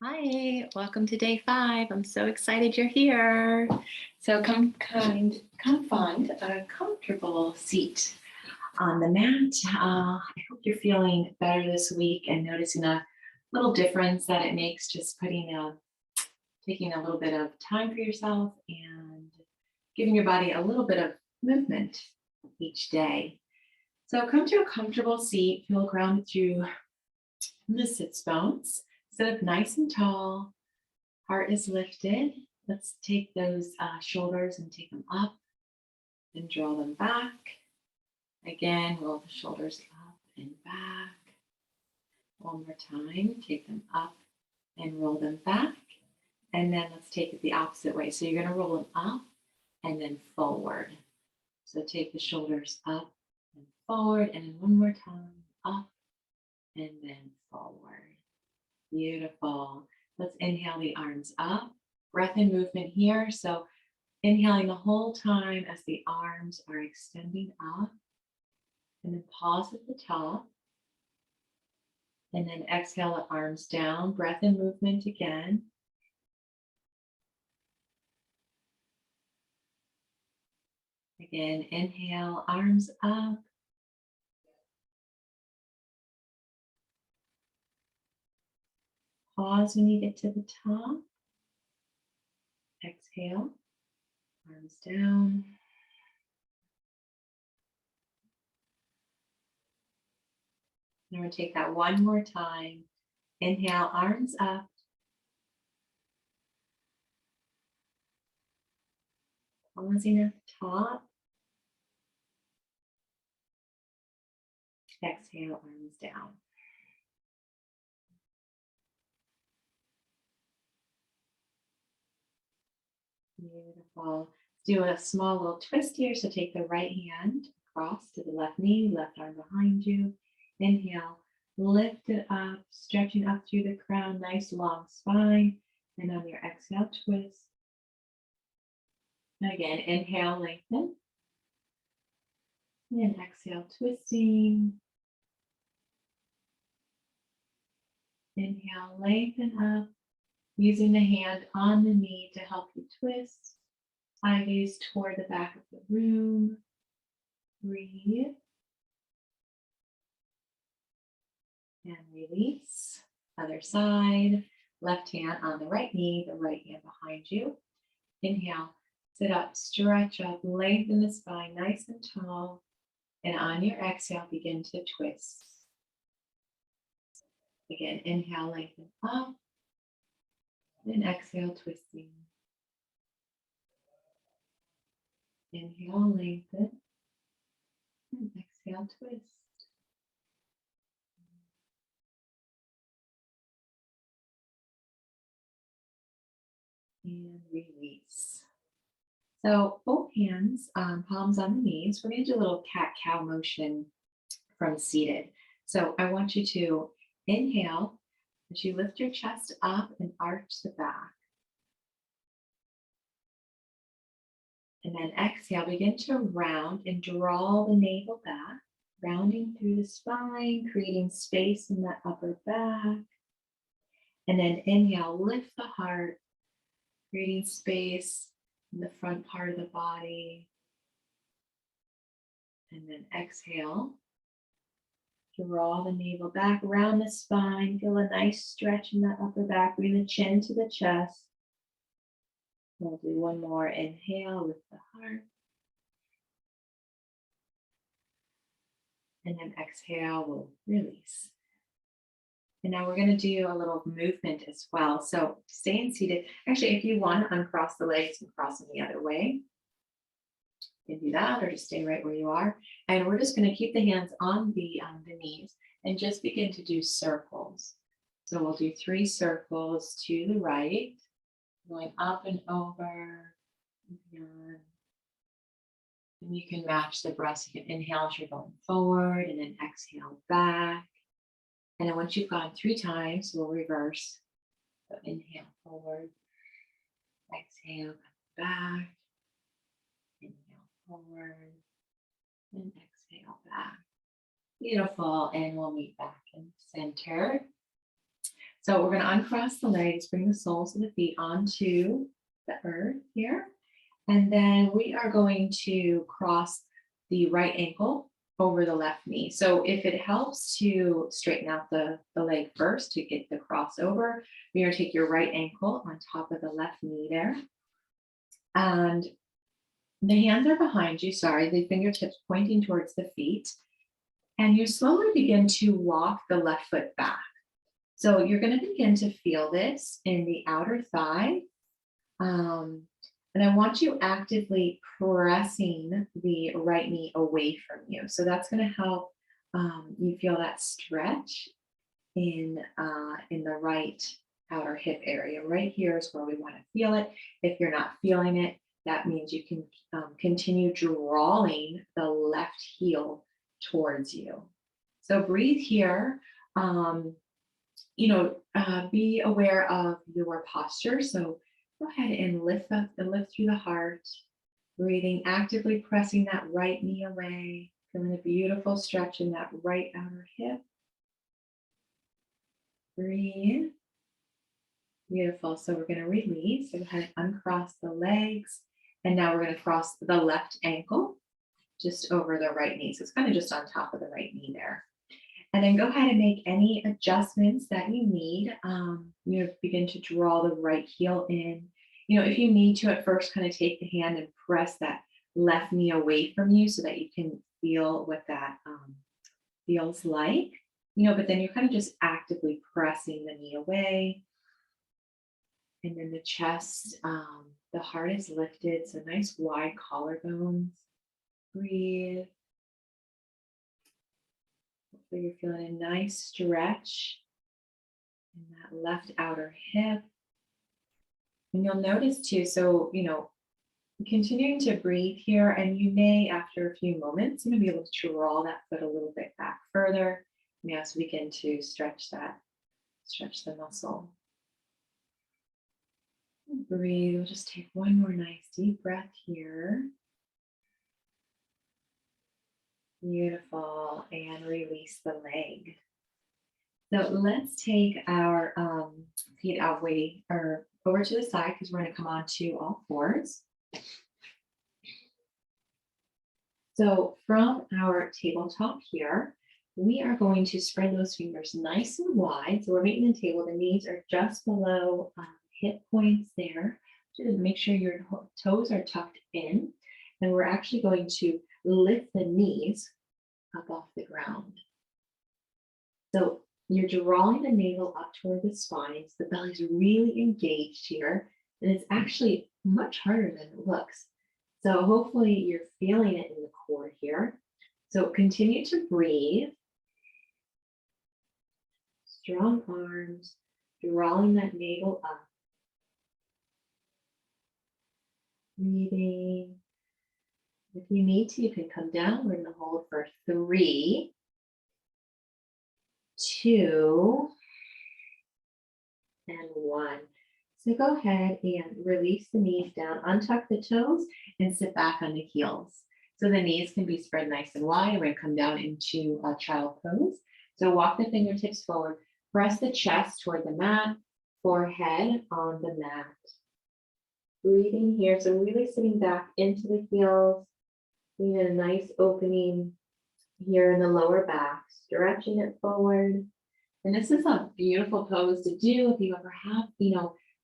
Hi, welcome to day 5. I'm so excited you're here. So come find a comfortable seat on the mat. I hope you're feeling better this week and noticing a little difference that it makes just taking a little bit of time for yourself and giving your body a little bit of movement each day. So come to a comfortable seat, feel grounded through the sits bones. Sit up nice and tall. Heart is lifted. Let's take those shoulders and take them up and draw them back. Again, roll the shoulders up and back. One more time, take them up and roll them back. And then let's take it the opposite way. So you're going to roll them up and then forward. So take the shoulders up and forward, and then one more time, up and then forward. Beautiful. Let's inhale the arms up. Breath and movement here. So inhaling the whole time as the arms are extending up. And then pause at the top. And then exhale the arms down. Breath and movement again. Again, inhale, arms up. Pause when you get to the top. Exhale, arms down. And we're going to take that one more time. Inhale, arms up. Pausing at the top. Exhale, arms down. Beautiful. Let's do a small little twist here. So take the right hand across to the left knee, left arm behind you. Inhale, lift it up, stretching up through the crown, nice long spine. And on your exhale, twist. Again, inhale, lengthen. And exhale, twisting. Inhale, lengthen up, using the hand on the knee to help you twist. Eye gaze toward the back of the room. Breathe. And release. Other side. Left hand on the right knee, the right hand behind you. Inhale, sit up, stretch up, lengthen the spine nice and tall. And on your exhale, begin to twist. Again, inhale, lengthen up. And exhale, twisting. Inhale, lengthen. And exhale, twist. And release. So both hands, palms on the knees. We're going to do a little cat-cow motion from seated. So I want you to inhale as you lift your chest up and arch the back. And then exhale, begin to round and draw the navel back, rounding through the spine, creating space in that upper back. And then inhale, lift the heart, creating space in the front part of the body. And then exhale, draw the navel back around the spine. Feel a nice stretch in that upper back. Bring the chin to the chest. We'll do one more. Inhale with the heart. And then exhale, we'll release. And now we're going to do a little movement as well. So staying seated. Actually, if you want to uncross the legs and cross them the other way, you can do that, or just stay right where you are. And we're just going to keep the hands on the knees and just begin to do circles. So we'll do 3 circles to the right, going up and over and beyond. And you can match the breath. You can inhale as you're going forward and then exhale back. And then once you've gone 3 times, we'll reverse. So inhale forward, exhale back, inhale forward, and exhale back. Beautiful. And we'll meet back in center. So we're going to uncross the legs, bring the soles of the feet onto the earth here. And then we are going to cross the right ankle over the left knee. So if it helps to straighten out the leg first to get the crossover, you're going to take your right ankle on top of the left knee there. And the hands are behind you, the fingertips pointing towards the feet. And you slowly begin to walk the left foot back. So you're going to begin to feel this in the outer thigh. And I want you actively pressing the right knee away from you. So that's going to help you feel that stretch in the right outer hip area. Right here is where we want to feel it. If you're not feeling it, that means you can continue drawing the left heel towards you. So breathe here. Be aware of your posture. So go ahead and lift up and lift through the heart, breathing, actively pressing that right knee away, feeling a beautiful stretch in that right outer hip. Breathe. Beautiful. So we're going to release. So go ahead and uncross the legs. And now we're going to cross the left ankle just over the right knee. So it's kind of just on top of the right knee there. And then go ahead and make any adjustments that you need. Begin to draw the right heel in. If you need to at first, kind of take the hand and press that left knee away from you so that you can feel what that feels like. But then you're kind of just actively pressing the knee away. And then the chest, the heart is lifted. So nice wide collarbones. Breathe. Hopefully you're feeling a nice stretch in that left outer hip. And you'll notice too, so, continuing to breathe here, and you may, after a few moments, be able to draw that foot a little bit back further. And as we begin to stretch the muscle. Breathe. We'll just take one more nice deep breath here. Beautiful. And release the leg. So let's take our feet over to the side, because we're going to come on to all fours. So from our tabletop here, we are going to spread those fingers nice and wide. So we're making the table. The knees are just below hip points there. Just make sure your toes are tucked in. And we're actually going to lift the knees up off the ground. So you're drawing the navel up toward the spine. So the belly's really engaged here. And it's actually much harder than it looks. So hopefully you're feeling it in the core here. So continue to breathe. Strong arms, drawing that navel up. Breathing. If you need to, you can come down. We're going to hold for 3, 2, and 1. So go ahead and release the knees down, untuck the toes, and sit back on the heels. So the knees can be spread nice and wide. We're going to come down into a child pose. So walk the fingertips forward, press the chest toward the mat, forehead on the mat. Breathing here, so really sitting back into the heels, getting a nice opening here in the lower back, stretching it forward. And this is a beautiful pose to do if you ever have,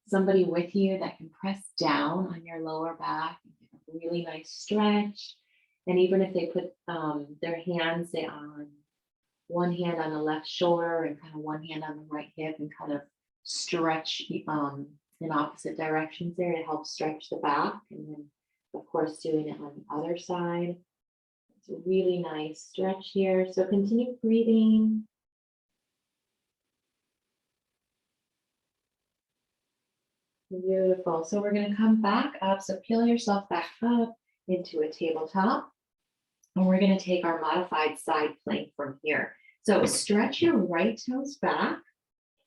somebody with you that can press down on your lower back, a really nice stretch. And even if they put their hands, say, on one hand on the left shoulder and kind of one hand on the right hip, and kind of stretch in opposite directions there to help stretch the back. And then, of course, doing it on the other side. It's a really nice stretch here. So continue breathing. Beautiful. So we're going to come back up. So peel yourself back up into a tabletop. And we're going to take our modified side plank from here. So stretch your right toes back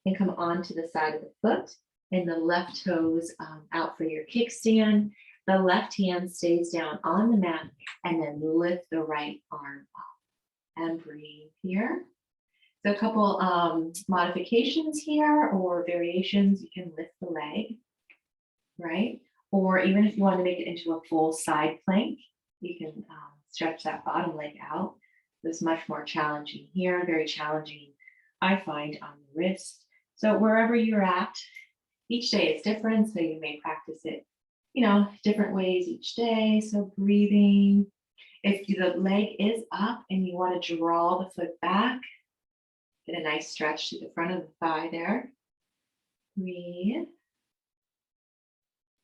and come onto the side of the foot, and the left toes out for your kickstand. The left hand stays down on the mat, and then lift the right arm up. And breathe here. So a couple modifications here or variations. You can lift the leg, right? Or even if you want to make it into a full side plank, you can stretch that bottom leg out. This is much more challenging here, very challenging, I find, on the wrist. So wherever you're at, each day is different. So you may practice it, different ways each day. So breathing. If the leg is up and you want to draw the foot back, get a nice stretch to the front of the thigh there. Breathe.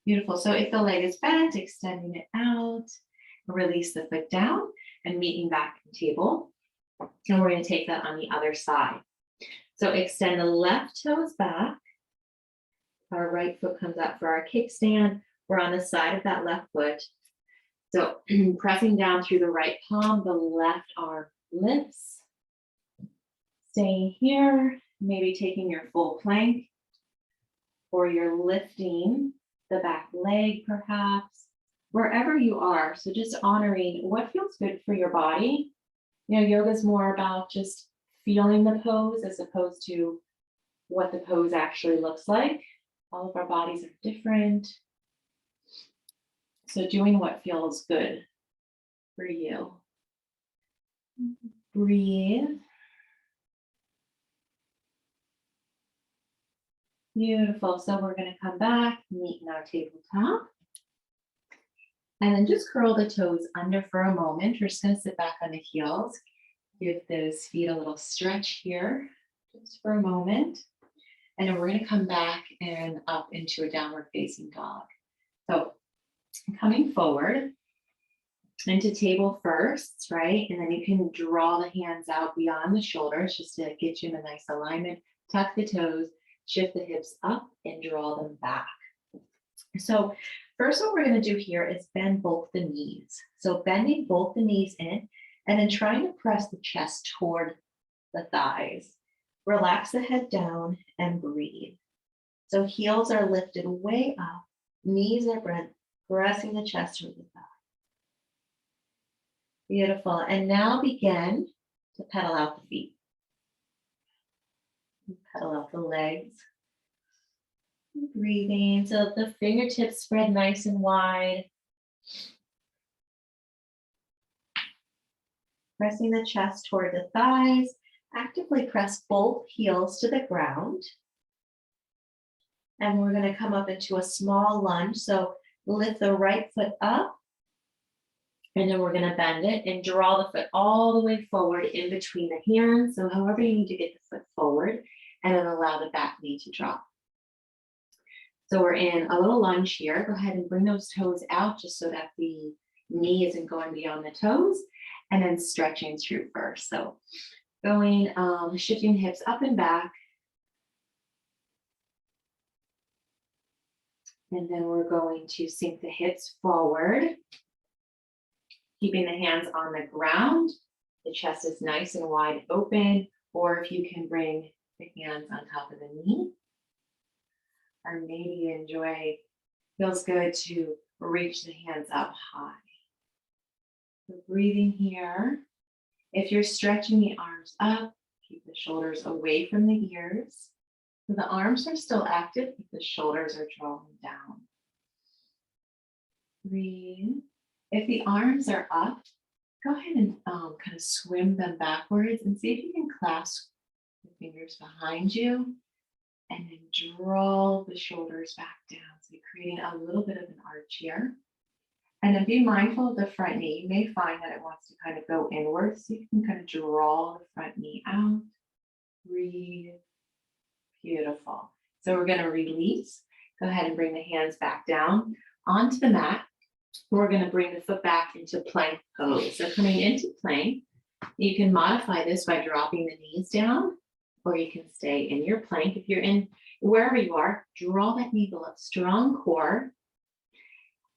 Beautiful. So if the leg is bent, extending it out, release the foot down and meeting back in table. And we're going to take that on the other side. So extend the left toes back. Our right foot comes up for our kickstand. We're on the side of that left foot. So pressing down through the right palm, the left arm lifts. Staying here, maybe taking your full plank, or you're lifting the back leg perhaps, wherever you are. So just honoring what feels good for your body. Yoga is more about just feeling the pose as opposed to what the pose actually looks like. All of our bodies are different. So doing what feels good for you. Breathe. Beautiful. So we're going to come back, meet in our tabletop. And then just curl the toes under for a moment. We're just going to sit back on the heels. Give those feet a little stretch here, just for a moment. And then we're going to come back and up into a downward facing dog. So coming forward into table first, right? And then you can draw the hands out beyond the shoulders just to get you in a nice alignment. Tuck the toes, shift the hips up and draw them back. So first what we're going to do here is bend both the knees. So bending both the knees in and then trying to press the chest toward the thighs. Relax the head down and breathe. So heels are lifted way up, knees are bent, pressing the chest toward the thigh. Beautiful. And now begin to pedal out the feet. Pedal out the legs. Breathing. So the fingertips spread nice and wide. Pressing the chest toward the thighs. Actively press both heels to the ground. And we're going to come up into a small lunge. So lift the right foot up. And then we're going to bend it and draw the foot all the way forward in between the hands. So however you need to get the foot forward, and then allow the back knee to drop. So we're in a little lunge here. Go ahead and bring those toes out just so that the knee isn't going beyond the toes, and then stretching through first. So going, shifting hips up and back. And then we're going to sink the hips forward, keeping the hands on the ground. The chest is nice and wide open, or if you can bring the hands on top of the knee, or maybe enjoy, feels good to reach the hands up high. So breathing here. If you're stretching the arms up, keep the shoulders away from the ears. So the arms are still active, but the shoulders are drawing down. Breathe. If the arms are up, go ahead and kind of swim them backwards and see if you can clasp the fingers behind you and then draw the shoulders back down. So you're creating a little bit of an arch here. And then be mindful of the front knee. You may find that it wants to kind of go inwards. So you can kind of draw the front knee out. Breathe. Beautiful. So we're going to release. Go ahead and bring the hands back down onto the mat. We're going to bring the foot back into plank pose. So coming into plank, you can modify this by dropping the knees down, or you can stay in your plank. If you're in wherever you are, draw that navel up, strong core.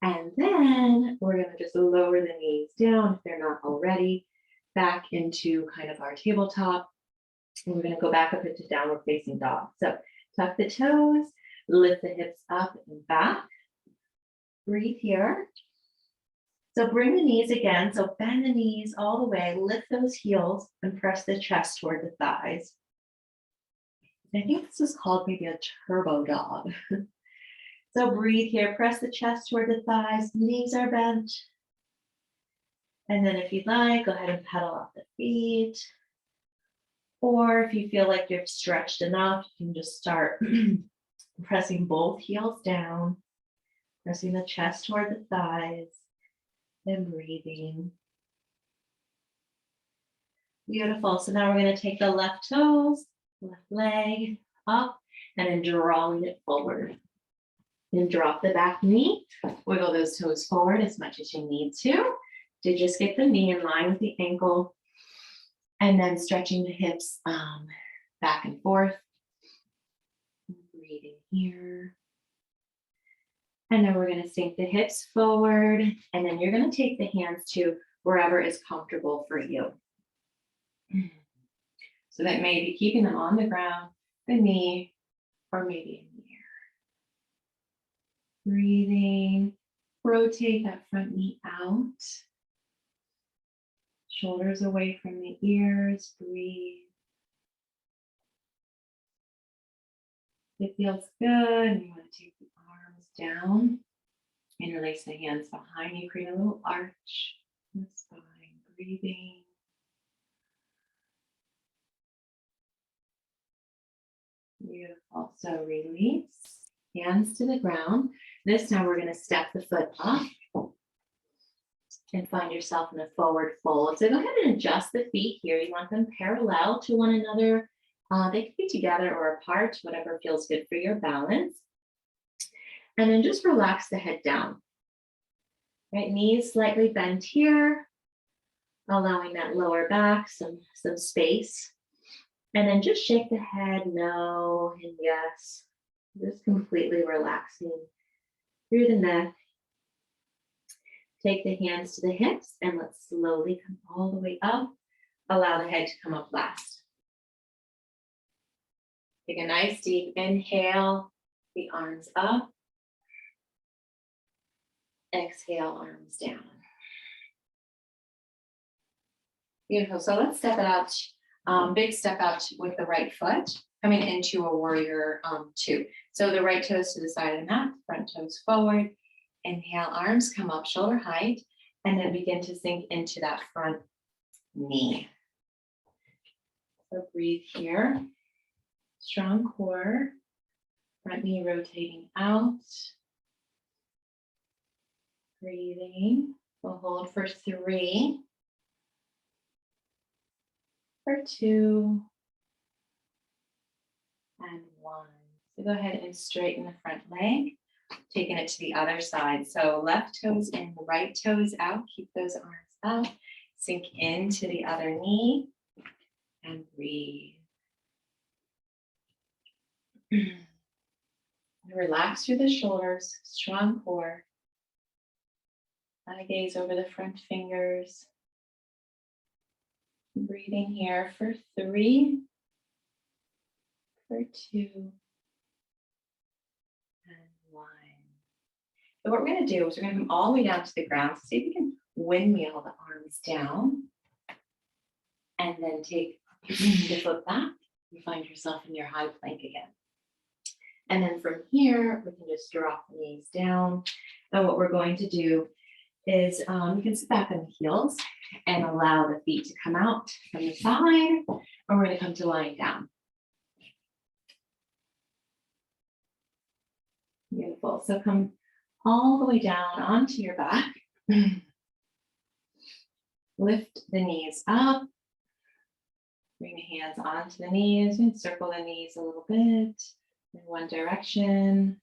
And then we're going to just lower the knees down if they're not already, back into kind of our tabletop. And we're going to go back up into downward facing dog. So tuck the toes, lift the hips up and back. Breathe here. So bring the knees again. So bend the knees all the way, lift those heels and press the chest toward the thighs. I think this is called maybe a turbo dog. So breathe here, press the chest toward the thighs, knees are bent. And then if you'd like, go ahead and pedal off the feet. Or if you feel like you've stretched enough, you can just start pressing both heels down, pressing the chest toward the thighs, and breathing. Beautiful. So now we're going to take the left toes, left leg up, and then drawing it forward. And drop the back knee, wiggle those toes forward as much as you need to just get the knee in line with the ankle, and then stretching the hips back and forth. Breathing here. And then we're going to sink the hips forward, and then you're going to take the hands to wherever is comfortable for you. So that may be keeping them on the ground, the knee, or maybe in the air. Breathing, rotate that front knee out. Shoulders away from the ears, breathe. If it feels good, you want to take the arms down and release the hands behind you, create a little arch in the spine, breathing. Beautiful. So release, hands to the ground. This time we're going to step the foot up and find yourself in a forward fold. So go ahead and adjust the feet here. You want them parallel to one another. They can be together or apart, whatever feels good for your balance. And then just relax the head down. Right, knees slightly bent here, allowing that lower back some space. And then just shake the head, no and yes. Just completely relaxing through the neck. Take the hands to the hips and let's slowly come all the way up. Allow the head to come up last. Take a nice deep inhale, the arms up. Exhale, arms down. Beautiful. So let's step it out. Big step out with the right foot, coming into a warrior two. So the right toes to the side of the mat, front toes forward. Inhale, arms come up shoulder height, and then begin to sink into that front knee. So breathe here. Strong core, front knee rotating out. Breathing. We'll hold for 3, for 2, and 1. So go ahead and straighten the front leg, taking it to the other side. So left toes in, right toes out. Keep those arms up. Sink into the other knee and breathe. Relax through the shoulders, strong core. Eye gaze over the front fingers. Breathing here for 3, for 2, and 1. So what we're going to do is we're going to come all the way down to the ground. See if you can windmill the arms down. And then take the foot back. You find yourself in your high plank again. And then from here, we can just drop the knees down. And what we're going to do is you can sit back on the heels and allow the feet to come out from the side, or we're going to come to lying down. Beautiful. So come all the way down onto your back. Lift the knees up. Bring the hands onto the knees and circle the knees a little bit in one direction.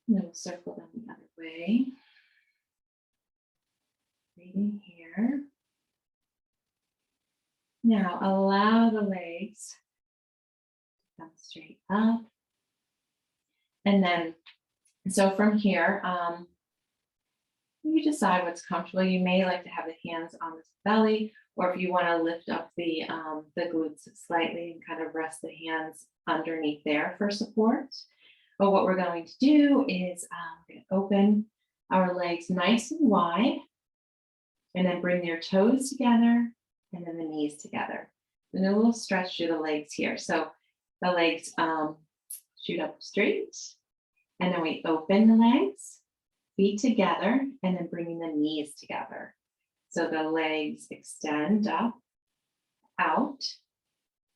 And then we'll circle them the other way. Breathing here. Now allow the legs to come straight up. And then, so from here, you decide what's comfortable. You may like to have the hands on the belly, or if you want to lift up the glutes slightly and kind of rest the hands underneath there for support. But what we're going to do is we're going to open our legs nice and wide, and then bring your toes together and then the knees together. And a little stretch through the legs here. So the legs shoot up straight, and then we open the legs, feet together, and then bringing the knees together. So the legs extend up, out,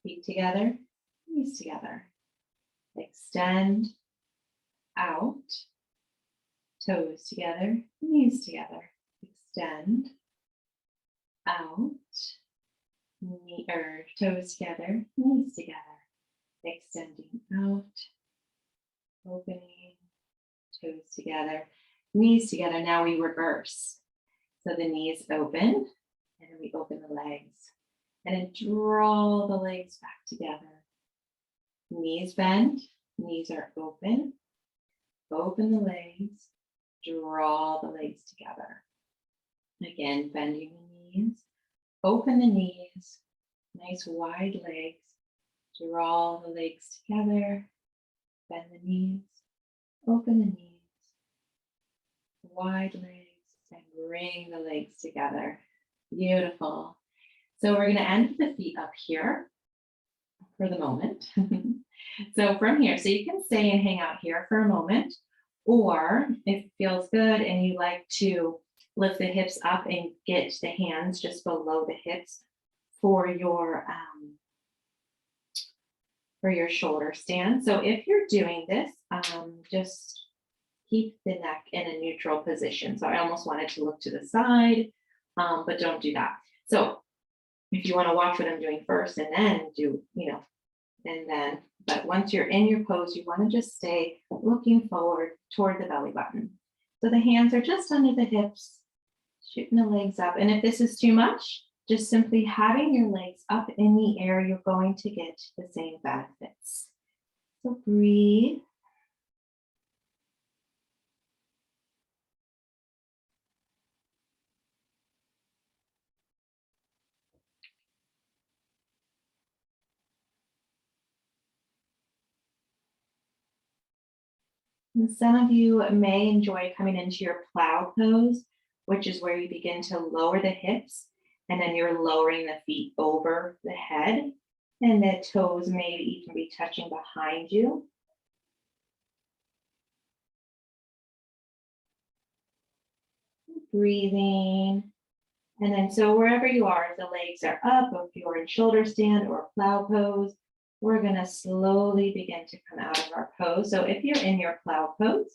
feet together, knees together. Extend, out, toes together, knees together. Extend, out, toes together, knees together. Extending out, opening, toes together, knees together. Now we reverse. So the knees open, and then we open the legs. And then draw the legs back together. Knees bend, knees are open. Open the legs, draw the legs together. Again, bending the knees, open the knees, nice wide legs. Draw the legs together, bend the knees, open the knees, wide legs, and bring the legs together. Beautiful. So we're going to end with the feet up here for the moment. So from here, so you can stay and hang out here for a moment, or if it feels good and you like to lift the hips up and get the hands just below the hips for your shoulder stand. So if you're doing this, just keep the neck in a neutral position. So I almost wanted to look to the side, but don't do that. So if you want to watch what I'm doing first and then do, but once you're in your pose, you want to just stay looking forward toward the belly button. So the hands are just under the hips, shooting the legs up. And if this is too much, just simply having your legs up in the air, you're going to get the same benefits. So breathe. And some of you may enjoy coming into your plow pose, which is where you begin to lower the hips, and then you're lowering the feet over the head, and the toes may even be touching behind you. Breathing. And then so wherever you are, if the legs are up, or if you're in shoulder stand or plow pose, we're going to slowly begin to come out of our pose. So if you're in your plow pose,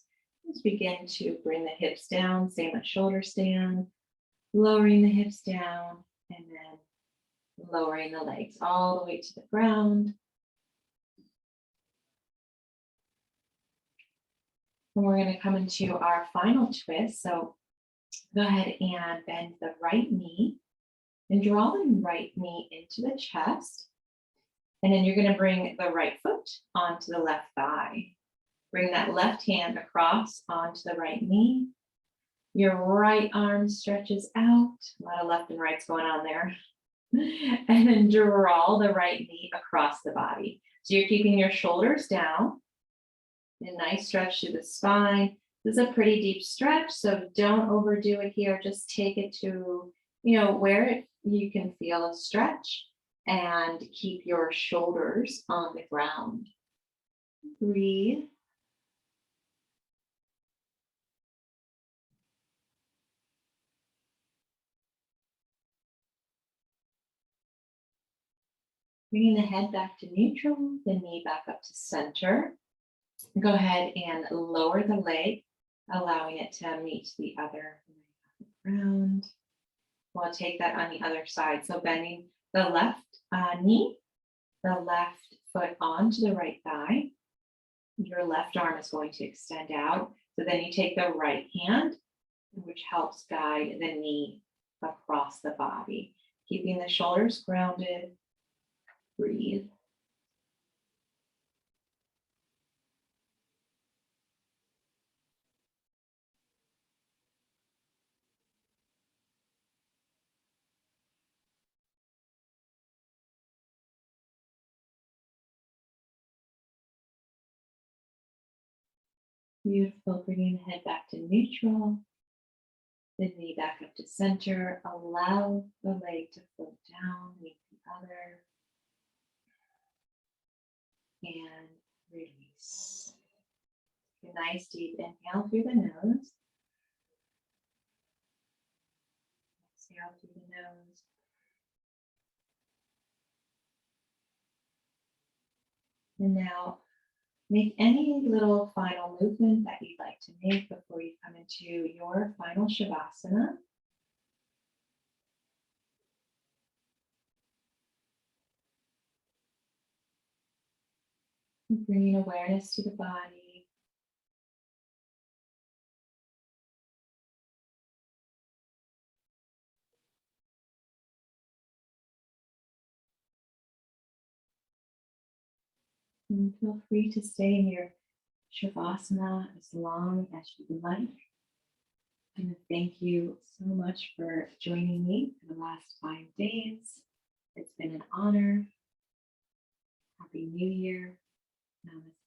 just begin to bring the hips down, same with shoulder stand, lowering the hips down, and then lowering the legs all the way to the ground. And we're going to come into our final twist. So go ahead and bend the right knee and draw the right knee into the chest. And then you're going to bring the right foot onto the left thigh. Bring that left hand across onto the right knee. Your right arm stretches out. A lot of left and rights going on there. And then draw the right knee across the body. So you're keeping your shoulders down. A nice stretch through the spine. This is a pretty deep stretch, so don't overdo it here. Just take it to, where you can feel a stretch, and keep your shoulders on the ground. Breathe. Bringing the head back to neutral, the knee back up to center. Go ahead and lower the leg, allowing it to meet the other ground. We'll take that on the other side. So bending the left knee, the left foot onto the right thigh. Your left arm is going to extend out. So then you take the right hand, which helps guide the knee across the body. Keeping the shoulders grounded. Breathe. Beautiful. Bringing the head back to neutral. The knee back up to center. Allow the leg to float down, meet the other, and release. A nice deep inhale through the nose. Exhale through the nose. And now make any little final movement that you'd like to make before you come into your final Shavasana. Bringing awareness to the body. And feel free to stay in your Shavasana as long as you like. And thank you so much for joining me for the last 5 days. It's been an honor. Happy New Year. Namaste.